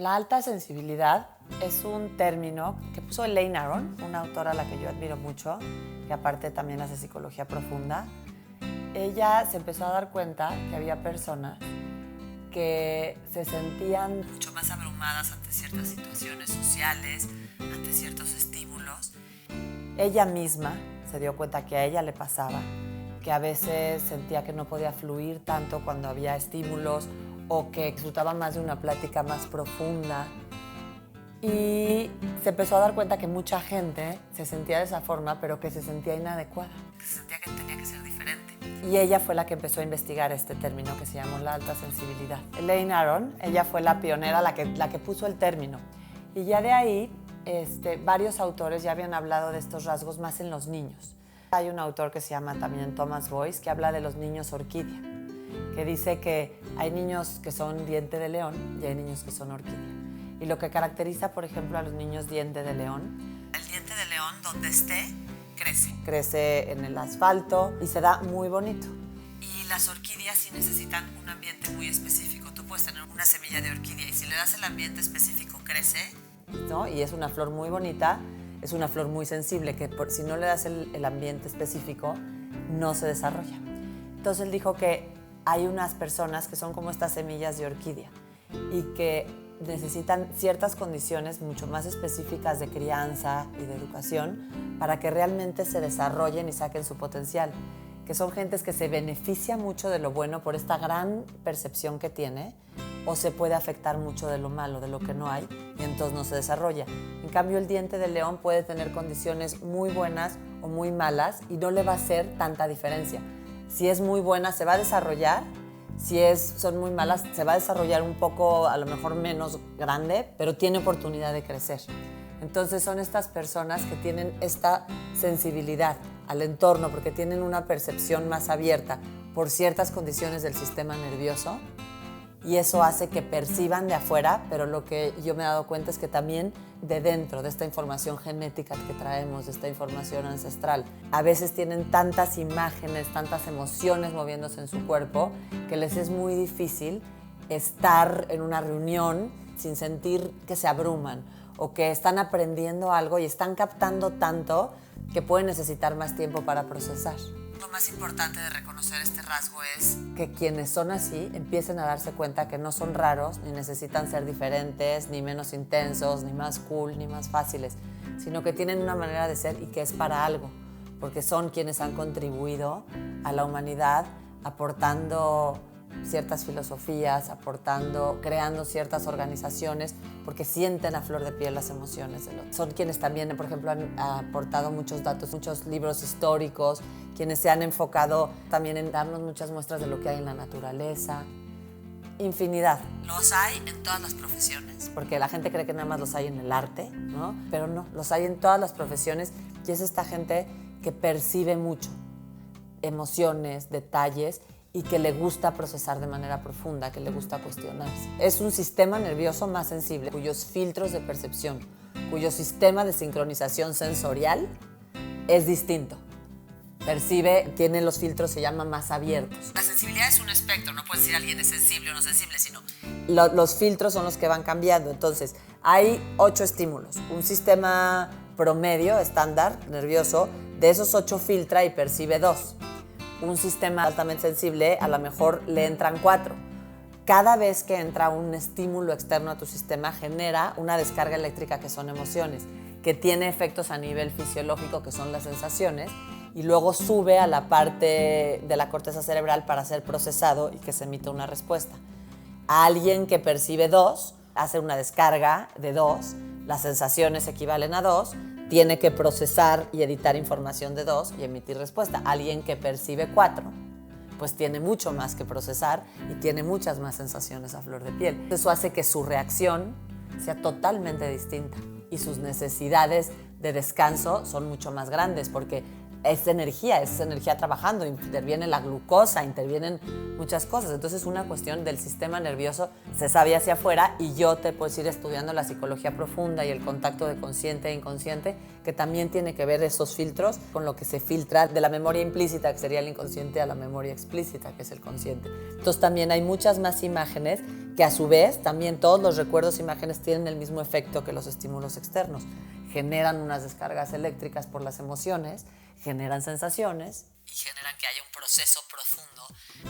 La alta sensibilidad es un término que puso Elaine Aron, una autora a la que yo admiro mucho, que aparte también hace psicología profunda. Ella se empezó a dar cuenta que había personas que se sentían mucho más abrumadas ante ciertas situaciones sociales, ante ciertos estímulos. Ella misma se dio cuenta que a ella le pasaba, que a veces sentía que no podía fluir tanto cuando había estímulos o que disfrutaba más de una plática más profunda. Y se empezó a dar cuenta que mucha gente se sentía de esa forma, pero que se sentía inadecuada, que se sentía que tenía que ser diferente. Y ella fue la que empezó a investigar este término que se llamó la alta sensibilidad. Elaine Aron, ella fue la pionera, la que puso el término. Y ya de ahí, varios autores ya habían hablado de estos rasgos más en los niños. Hay un autor que se llama también Thomas Boyce, que habla de los niños orquídea, que dice que hay niños que son diente de león y hay niños que son orquídea. Y lo que caracteriza, por ejemplo, a los niños diente de león, el diente de león donde esté, crece. Crece en el asfalto y se da muy bonito. Y las orquídeas sí necesitan un ambiente muy específico. Tú puedes tener una semilla de orquídea y si le das el ambiente específico, crece, ¿no? Y es una flor muy bonita, es una flor muy sensible, que si no le das el ambiente específico, no se desarrolla. Entonces él dijo que hay unas personas que son como estas semillas de orquídea y que necesitan ciertas condiciones mucho más específicas de crianza y de educación para que realmente se desarrollen y saquen su potencial, que son gentes que se beneficia mucho de lo bueno por esta gran percepción que tiene o se puede afectar mucho de lo malo, de lo que no hay, y entonces no se desarrolla. En cambio, el diente de león puede tener condiciones muy buenas o muy malas y no le va a hacer tanta diferencia. Si es muy buena, se va a desarrollar. Si son muy malas, se va a desarrollar un poco, a lo mejor menos grande, pero tiene oportunidad de crecer. Entonces son estas personas que tienen esta sensibilidad al entorno porque tienen una percepción más abierta por ciertas condiciones del sistema nervioso y eso hace que perciban de afuera, pero lo que yo me he dado cuenta es que también de dentro, de esta información genética que traemos, de esta información ancestral, a veces tienen tantas imágenes, tantas emociones moviéndose en su cuerpo que les es muy difícil estar en una reunión sin sentir que se abruman o que están aprendiendo algo y están captando tanto que pueden necesitar más tiempo para procesar. Lo más importante de reconocer este rasgo es que quienes son así empiecen a darse cuenta que no son raros, ni necesitan ser diferentes, ni menos intensos, ni más cool, ni más fáciles, sino que tienen una manera de ser y que es para algo, porque son quienes han contribuido a la humanidad aportando ciertas filosofías, creando ciertas organizaciones, porque sienten a flor de piel las emociones del otro. Son quienes también, por ejemplo, han aportado muchos datos, muchos libros históricos, quienes se han enfocado también en darnos muchas muestras de lo que hay en la naturaleza. Infinidad. Los hay en todas las profesiones, porque la gente cree que nada más los hay en el arte, ¿no? Pero no, los hay en todas las profesiones y es esta gente que percibe mucho emociones, detalles y que le gusta procesar de manera profunda, que le gusta cuestionarse. Es un sistema nervioso más sensible, cuyos filtros de percepción, cuyo sistema de sincronización sensorial es distinto. Tiene los filtros, se llaman más abiertos. La sensibilidad es un espectro, no puedes decir alguien es sensible o no sensible, sino los filtros son los que van cambiando. Entonces, hay 8 estímulos. Un sistema promedio, estándar, nervioso, de esos 8 filtra y percibe 2. Un sistema altamente sensible, a lo mejor le entran 4. Cada vez que entra un estímulo externo a tu sistema, genera una descarga eléctrica que son emociones, que tiene efectos a nivel fisiológico, que son las sensaciones, y luego sube a la parte de la corteza cerebral para ser procesado y que se emita una respuesta. A alguien que percibe 2, hace una descarga de 2, las sensaciones equivalen a 2, tiene que procesar y editar información de 2 y emitir respuesta. Alguien que percibe 4, pues tiene mucho más que procesar y tiene muchas más sensaciones a flor de piel. Eso hace que su reacción sea totalmente distinta y sus necesidades de descanso son mucho más grandes porque es energía trabajando, interviene la glucosa, intervienen muchas cosas. Entonces es una cuestión del sistema nervioso, se sabe hacia afuera y yo te puedo ir estudiando la psicología profunda y el contacto de consciente e inconsciente, que también tiene que ver esos filtros con lo que se filtra de la memoria implícita, que sería el inconsciente, a la memoria explícita, que es el consciente. Entonces también hay muchas más imágenes que a su vez también todos los recuerdos e imágenes tienen el mismo efecto que los estímulos externos. Generan unas descargas eléctricas por las emociones, generan sensaciones y generan que haya un proceso profundo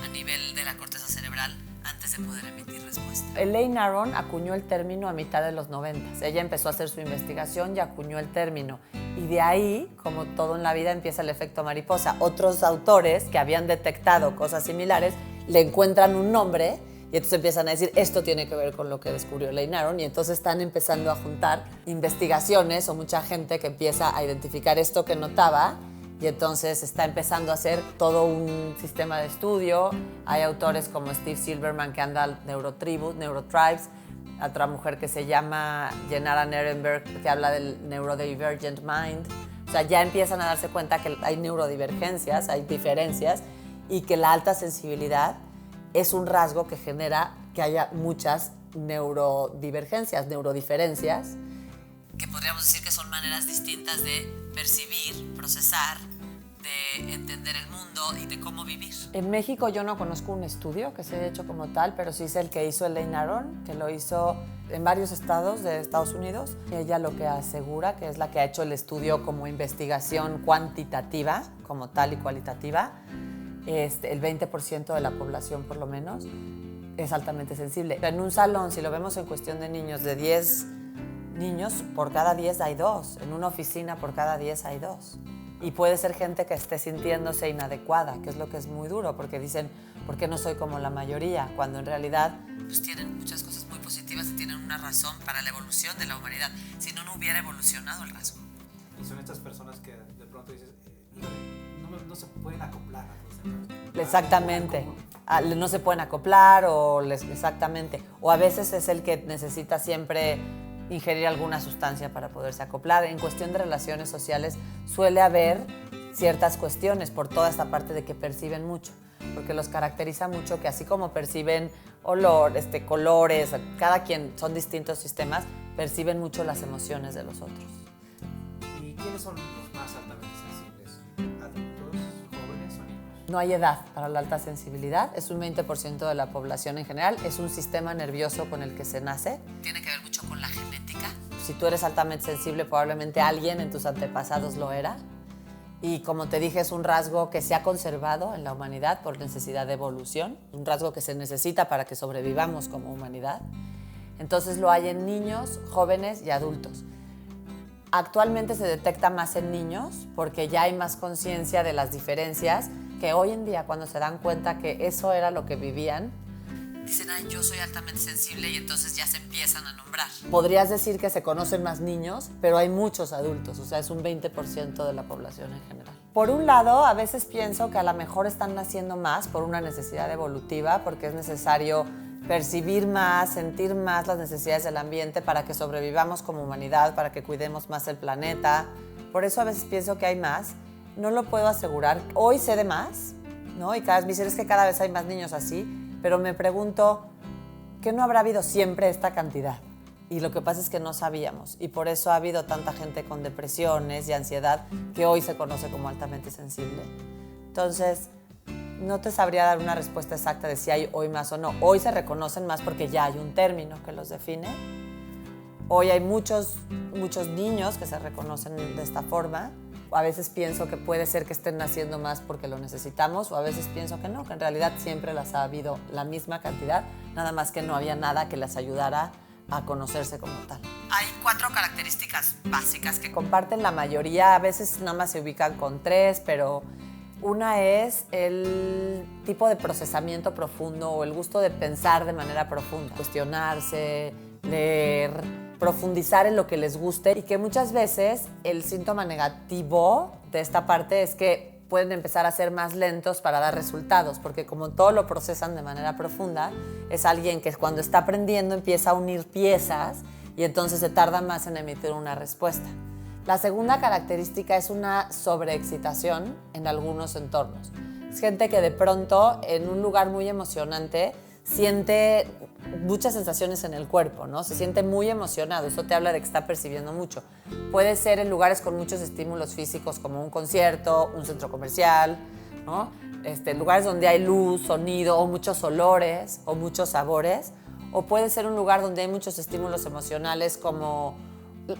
a nivel de la corteza cerebral antes de poder emitir respuesta. Elaine Aron acuñó el término a mitad de los 90. Ella empezó a hacer su investigación y acuñó el término. Y de ahí, como todo en la vida, empieza el efecto mariposa. Otros autores que habían detectado cosas similares le encuentran un nombre y entonces empiezan a decir, esto tiene que ver con lo que descubrió Elaine Aron, y entonces están empezando a juntar investigaciones o mucha gente que empieza a identificar esto que notaba, y entonces está empezando a hacer todo un sistema de estudio. Hay autores como Steve Silverman que anda Neurotribes, otra mujer que se llama Jenara Nerenberg que habla del Neurodivergent Mind. O sea, ya empiezan a darse cuenta que hay neurodivergencias, hay diferencias, y que la alta sensibilidad es un rasgo que genera que haya muchas neurodivergencias, neurodiferencias, que podríamos decir que son maneras distintas de percibir, procesar, de entender el mundo y de cómo vivir. En México yo no conozco un estudio que se haya hecho como tal, pero sí es el que hizo Elaine Aron, que lo hizo en varios estados de Estados Unidos. Y ella lo que asegura, que es la que ha hecho el estudio como investigación cuantitativa, como tal y cualitativa, el 20% de la población por lo menos es altamente sensible. En un salón, si lo vemos en cuestión de niños, de 10 niños, por cada 10 hay 2. En una oficina, por cada 10 hay 2. Y puede ser gente que esté sintiéndose inadecuada, que es lo que es muy duro, porque dicen, ¿por qué no soy como la mayoría? Cuando en realidad pues tienen muchas cosas muy positivas y tienen una razón para la evolución de la humanidad. Si no, no hubiera evolucionado el rasgo. Y son estas personas que de pronto dices, no se pueden acoplar a los demás. Exactamente. No se pueden acoplar exactamente. O a veces es el que necesita siempre ingerir alguna sustancia para poderse acoplar. En cuestión de relaciones sociales suele haber ciertas cuestiones por toda esta parte de que perciben mucho, porque los caracteriza mucho que así como perciben olor, colores, cada quien son distintos sistemas, perciben mucho las emociones de los otros. ¿Y quiénes son los más altamente sensibles? ¿Adultos, jóvenes o niños? No hay edad para la alta sensibilidad, es un 20% de la población en general, es un sistema nervioso con el que se nace. Tiene que ver mucho con la genética. Si tú eres altamente sensible, probablemente alguien en tus antepasados lo era. Y como te dije, es un rasgo que se ha conservado en la humanidad por necesidad de evolución, un rasgo que se necesita para que sobrevivamos como humanidad. Entonces lo hay en niños, jóvenes y adultos. Actualmente se detecta más en niños porque ya hay más conciencia de las diferencias, que hoy en día cuando se dan cuenta que eso era lo que vivían, dicen, ay, yo soy altamente sensible, y entonces ya se empiezan a nombrar. Podrías decir que se conocen más niños, pero hay muchos adultos, o sea, es un 20% de la población en general. Por un lado, a veces pienso que a lo mejor están naciendo más por una necesidad evolutiva, porque es necesario percibir más, sentir más las necesidades del ambiente para que sobrevivamos como humanidad, para que cuidemos más el planeta. Por eso a veces pienso que hay más. No lo puedo asegurar. Hoy sé de más, ¿no? Y cada vez me dicen, es que cada vez hay más niños así, pero me pregunto, ¿qué no habrá habido siempre esta cantidad? Y lo que pasa es que no sabíamos, y por eso ha habido tanta gente con depresiones y ansiedad que hoy se conoce como altamente sensible. Entonces, no te sabría dar una respuesta exacta de si hay hoy más o no. Hoy se reconocen más porque ya hay un término que los define. Hoy hay muchos niños que se reconocen de esta forma. A veces pienso que puede ser que estén naciendo más porque lo necesitamos, o a veces pienso que no, que en realidad siempre las ha habido la misma cantidad, nada más que no había nada que les ayudara a conocerse como tal. Hay 4 características básicas que comparten la mayoría, a veces nada más se ubican con 3, pero una es el tipo de procesamiento profundo o el gusto de pensar de manera profunda, cuestionarse, leer, profundizar en lo que les guste, y que muchas veces el síntoma negativo de esta parte es que pueden empezar a ser más lentos para dar resultados, porque como todo lo procesan de manera profunda, es alguien que cuando está aprendiendo empieza a unir piezas y entonces se tarda más en emitir una respuesta. La segunda característica es una sobreexcitación en algunos entornos. Es gente que de pronto en un lugar muy emocionante siente muchas sensaciones en el cuerpo, ¿no? Se siente muy emocionado, eso te habla de que está percibiendo mucho. Puede ser en lugares con muchos estímulos físicos como un concierto, un centro comercial, ¿no? Lugares donde hay luz, sonido o muchos olores o muchos sabores, o puede ser un lugar donde hay muchos estímulos emocionales como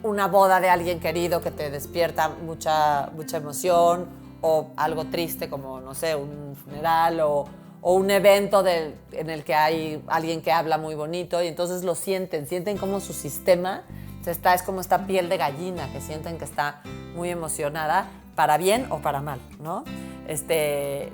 una boda de alguien querido que te despierta mucha emoción, o algo triste como, no sé, un funeral o un evento en el que hay alguien que habla muy bonito, y entonces lo sienten como su sistema es como esta piel de gallina, que sienten que está muy emocionada, para bien o para mal, ¿no?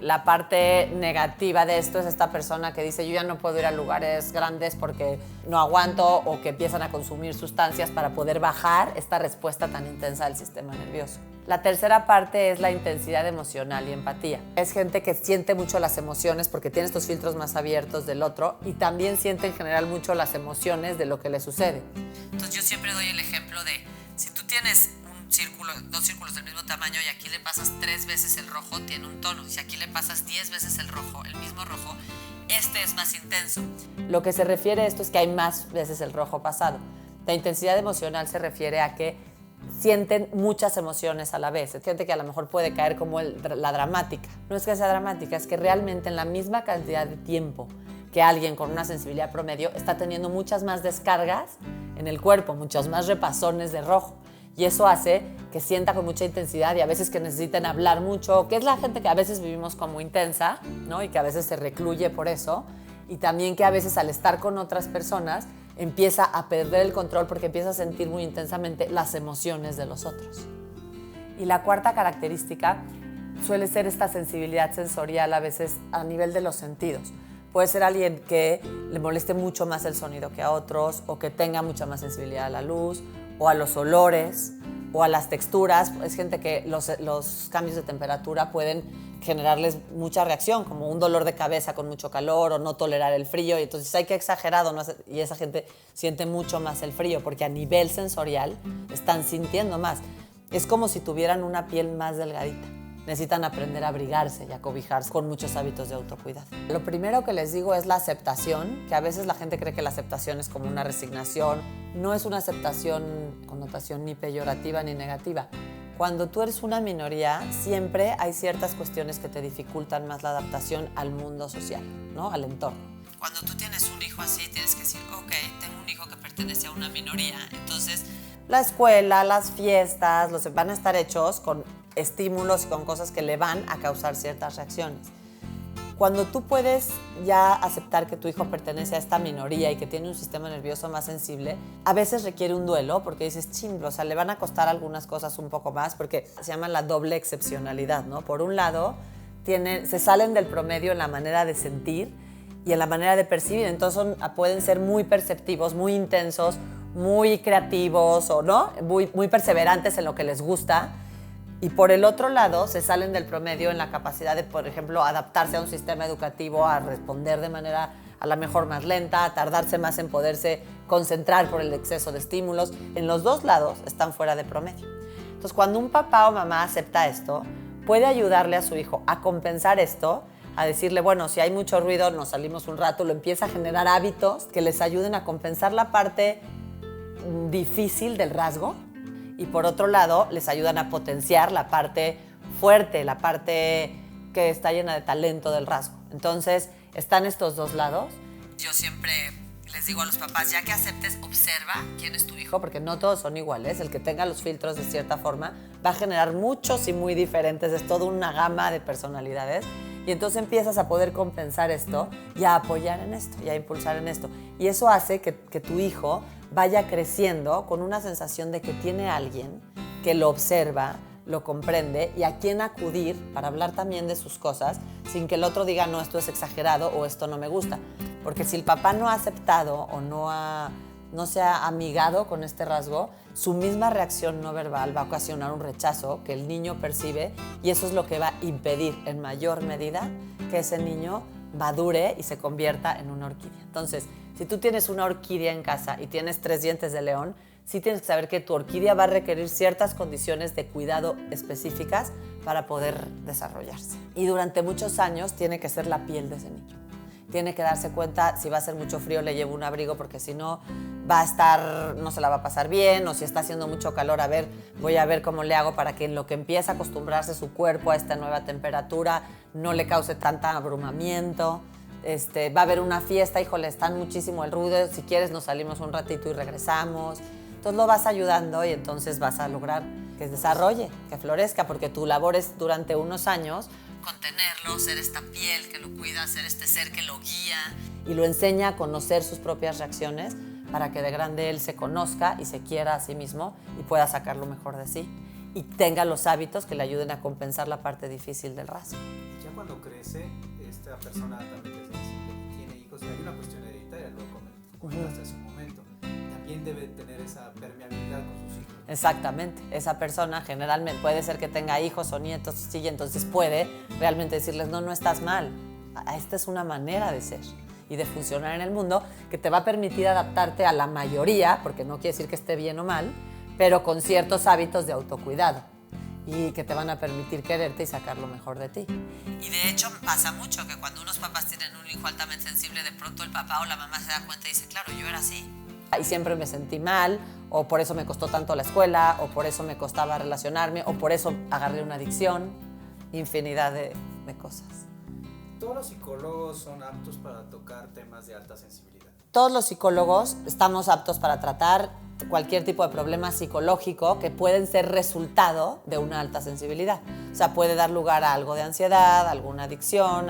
La parte negativa de esto es esta persona que dice, yo ya no puedo ir a lugares grandes porque no aguanto, o que empiezan a consumir sustancias para poder bajar esta respuesta tan intensa del sistema nervioso. La tercera parte es la intensidad emocional y empatía. Es gente que siente mucho las emociones porque tiene estos filtros más abiertos del otro, y también siente en general mucho las emociones de lo que le sucede. Entonces yo siempre doy el ejemplo de, si tú tienes dos círculos del mismo tamaño y aquí le pasas 3 veces el rojo, tiene un tono. Si aquí le pasas 10 veces el rojo, el mismo rojo, este es más intenso. Lo que se refiere a esto es que hay más veces el rojo pasado. La intensidad emocional se refiere a que sienten muchas emociones a la vez. Es gente que a lo mejor puede caer como la dramática. No es que sea dramática, es que realmente en la misma cantidad de tiempo que alguien con una sensibilidad promedio está teniendo muchas más descargas en el cuerpo, muchos más repasones de rojo. Y eso hace que sienta con mucha intensidad, y a veces que necesiten hablar mucho, que es la gente que a veces vivimos como intensa, ¿no? Y que a veces se recluye por eso, y también que a veces al estar con otras personas empieza a perder el control porque empieza a sentir muy intensamente las emociones de los otros. Y la cuarta característica suele ser esta sensibilidad sensorial, a veces a nivel de los sentidos. Puede ser alguien que le moleste mucho más el sonido que a otros, o que tenga mucha más sensibilidad a la luz, o a los olores, o a las texturas. Es gente que los cambios de temperatura pueden generarles mucha reacción, como un dolor de cabeza con mucho calor, o no tolerar el frío, y entonces hay que exagerado, ¿no? Y esa gente siente mucho más el frío porque a nivel sensorial están sintiendo más. Es como si tuvieran una piel más delgadita. Necesitan aprender a abrigarse y a cobijarse con muchos hábitos de autocuidado. Lo primero que les digo es la aceptación, que a veces la gente cree que la aceptación es como una resignación. No es una aceptación connotación ni peyorativa ni negativa. Cuando tú eres una minoría, siempre hay ciertas cuestiones que te dificultan más la adaptación al mundo social, ¿no? Al entorno. Cuando tú tienes un hijo así, tienes que decir, ok, tengo un hijo que pertenece a una minoría, entonces la escuela, las fiestas, van a estar hechos con estímulos y con cosas que le van a causar ciertas reacciones. Cuando tú puedes ya aceptar que tu hijo pertenece a esta minoría y que tiene un sistema nervioso más sensible, a veces requiere un duelo porque dices, o sea, le van a costar algunas cosas un poco más, porque se llama la doble excepcionalidad, ¿no? Por un lado, se salen del promedio en la manera de sentir y en la manera de percibir, entonces pueden ser muy perceptivos, muy intensos, muy creativos, o no, muy perseverantes en lo que les gusta. Y por el otro lado, se salen del promedio en la capacidad de, por ejemplo, adaptarse a un sistema educativo, a responder de manera a la mejor más lenta, a tardarse más en poderse concentrar por el exceso de estímulos. En los dos lados están fuera de promedio. Entonces, cuando un papá o mamá acepta esto, puede ayudarle a su hijo a compensar esto, a decirle, bueno, si hay mucho ruido, nos salimos un rato, lo empieza a generar hábitos que les ayuden a compensar la parte difícil del rasgo, y por otro lado les ayudan a potenciar la parte fuerte, la parte que está llena de talento del rasgo. Entonces están estos dos lados. Yo siempre les digo a los papás, ya que aceptes, observa quién es tu hijo, porque no todos son iguales. El que tenga los filtros de cierta forma va a generar muchos y muy diferentes, es toda una gama de personalidades. Y entonces empiezas a poder compensar esto y a apoyar en esto y a impulsar en esto. Y eso hace que tu hijo vaya creciendo con una sensación de que tiene a alguien que lo observa, lo comprende y a quien acudir para hablar también de sus cosas sin que el otro diga, no, esto es exagerado o esto no me gusta. Porque si el papá no ha aceptado o no se ha amigado con este rasgo, su misma reacción no verbal va a ocasionar un rechazo que el niño percibe, y eso es lo que va a impedir en mayor medida que ese niño madure y se convierta en una orquídea. Entonces, si tú tienes una orquídea en casa y tienes 3 dientes de león, sí tienes que saber que tu orquídea va a requerir ciertas condiciones de cuidado específicas para poder desarrollarse. Y durante muchos años tiene que ser la piel de ese niño. Tiene que darse cuenta, si va a hacer mucho frío le llevo un abrigo, porque si no no se la va a pasar bien, o si está haciendo mucho calor, voy a ver cómo le hago para que en lo que empiece a acostumbrarse su cuerpo a esta nueva temperatura no le cause tanto abrumamiento. va a haber una fiesta, híjole, están muchísimo el ruido, si quieres nos salimos un ratito y regresamos. Entonces lo vas ayudando y entonces vas a lograr que se desarrolle, que florezca, porque tu labor es durante unos años contenerlo, ser esta piel que lo cuida, ser este ser que lo guía y lo enseña a conocer sus propias reacciones para que de grande él se conozca y se quiera a sí mismo y pueda sacar lo mejor de sí y tenga los hábitos que le ayuden a compensar la parte difícil del rasgo. Ya cuando crece, esta persona altamente sensible y tiene hijos, hay una cuestión hereditaria, lo comentaste hace un momento, también debe tener esa permeabilidad con sus hijos. Exactamente, esa persona generalmente puede ser que tenga hijos o nietos, sí, y entonces puede realmente decirles, no estás mal, esta es una manera de ser y de funcionar en el mundo que te va a permitir adaptarte a la mayoría, porque no quiere decir que esté bien o mal, pero con ciertos hábitos de autocuidado y que te van a permitir quererte y sacar lo mejor de ti. Y de hecho pasa mucho que cuando unos papás tienen un hijo altamente sensible, de pronto el papá o la mamá se da cuenta y dice, claro, yo era así. Y siempre me sentí mal, o por eso me costó tanto la escuela, o por eso me costaba relacionarme, o por eso agarré una adicción, infinidad de cosas. ¿Todos los psicólogos son aptos para tocar temas de alta sensibilidad? Todos los psicólogos estamos aptos para tratar cualquier tipo de problema psicológico que pueden ser resultado de una alta sensibilidad. O sea, puede dar lugar a algo de ansiedad, alguna adicción,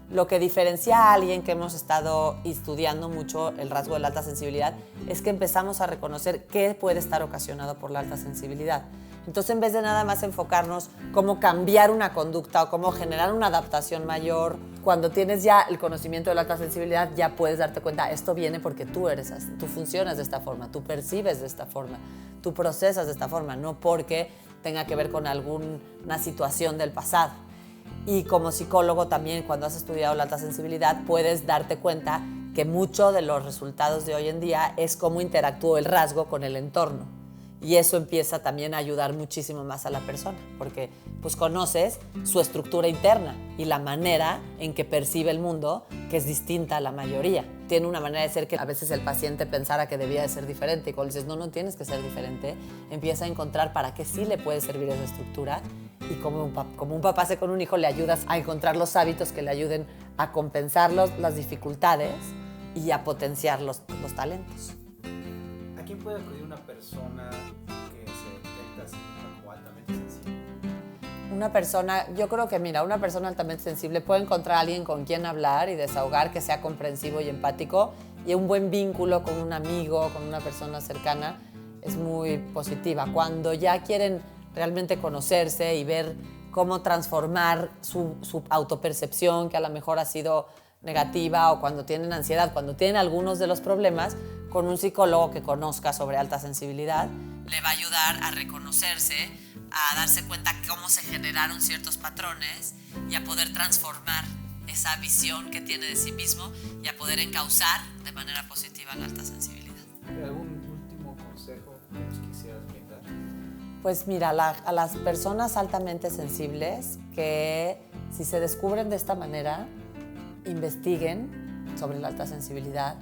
Lo que diferencia a alguien que hemos estado estudiando mucho el rasgo de la alta sensibilidad es que empezamos a reconocer qué puede estar ocasionado por la alta sensibilidad. Entonces, en vez de nada más enfocarnos cómo cambiar una conducta o cómo generar una adaptación mayor, cuando tienes ya el conocimiento de la alta sensibilidad, ya puedes darte cuenta, esto viene porque tú eres así, tú funcionas de esta forma, tú percibes de esta forma, tú procesas de esta forma, no porque tenga que ver con alguna situación del pasado. Y como psicólogo también, cuando has estudiado la alta sensibilidad, puedes darte cuenta que mucho de los resultados de hoy en día es cómo interactúa el rasgo con el entorno. Y eso empieza también a ayudar muchísimo más a la persona, porque pues conoces su estructura interna y la manera en que percibe el mundo, que es distinta a la mayoría. Tiene una manera de ser que a veces el paciente pensara que debía de ser diferente, y cuando dices, no tienes que ser diferente, empieza a encontrar para qué sí le puede servir esa estructura. Y como un papá hace con un hijo, le ayudas a encontrar los hábitos que le ayuden a compensar las dificultades y a potenciar los talentos. ¿A quién puede acudir una persona que se detecta así como altamente sensible? Una persona, yo creo que una persona altamente sensible puede encontrar a alguien con quien hablar y desahogar, que sea comprensivo y empático, y un buen vínculo con un amigo, con una persona cercana, es muy positiva. Cuando ya quieren realmente conocerse y ver cómo transformar su autopercepción, que a lo mejor ha sido negativa, o cuando tienen ansiedad, cuando tienen algunos de los problemas, con un psicólogo que conozca sobre alta sensibilidad, le va a ayudar a reconocerse, a darse cuenta cómo se generaron ciertos patrones y a poder transformar esa visión que tiene de sí mismo y a poder encauzar de manera positiva la alta sensibilidad. ¿Algún último consejo que nos quisieras brindar? Pues mira, a las personas altamente sensibles, que si se descubren de esta manera, investiguen sobre la alta sensibilidad,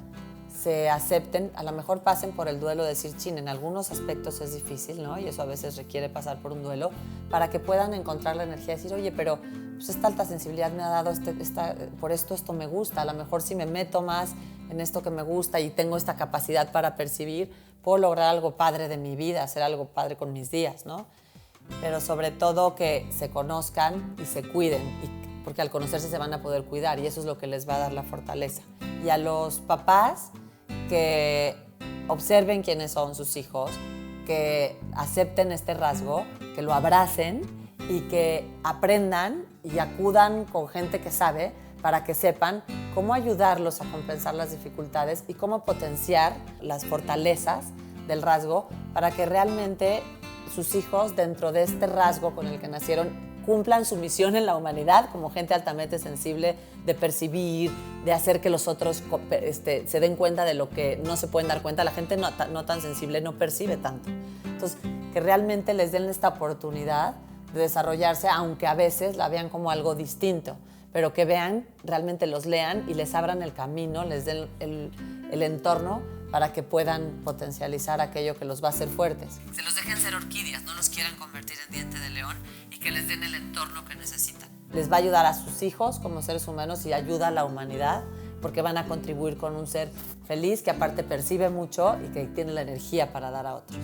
se acepten, a lo mejor pasen por el duelo de decir, chin, en algunos aspectos es difícil, ¿no? Y eso a veces requiere pasar por un duelo para que puedan encontrar la energía de decir, oye, pero pues esta alta sensibilidad me ha dado, por esto me gusta, a lo mejor si me meto más en esto que me gusta y tengo esta capacidad para percibir, puedo lograr algo padre de mi vida, hacer algo padre con mis días, ¿no? Pero sobre todo que se conozcan y se cuiden, porque al conocerse se van a poder cuidar y eso es lo que les va a dar la fortaleza. Y a los papás, que observen quiénes son sus hijos, que acepten este rasgo, que lo abracen y que aprendan y acudan con gente que sabe para que sepan cómo ayudarlos a compensar las dificultades y cómo potenciar las fortalezas del rasgo para que realmente sus hijos, dentro de este rasgo con el que nacieron, cumplan su misión en la humanidad como gente altamente sensible, de percibir, de hacer que los otros se den cuenta de lo que no se pueden dar cuenta. La gente no tan sensible no percibe tanto. Entonces, que realmente les den esta oportunidad de desarrollarse, aunque a veces la vean como algo distinto, pero que vean, realmente los lean y les abran el camino, les den el entorno para que puedan potencializar aquello que los va a hacer fuertes. Se los dejen ser orquídeas, no los quieran convertir en diente de león, y que les den el entorno que necesitan. les va a ayudar a sus hijos como seres humanos y ayuda a la humanidad, porque van a contribuir con un ser feliz que aparte percibe mucho y que tiene la energía para dar a otros.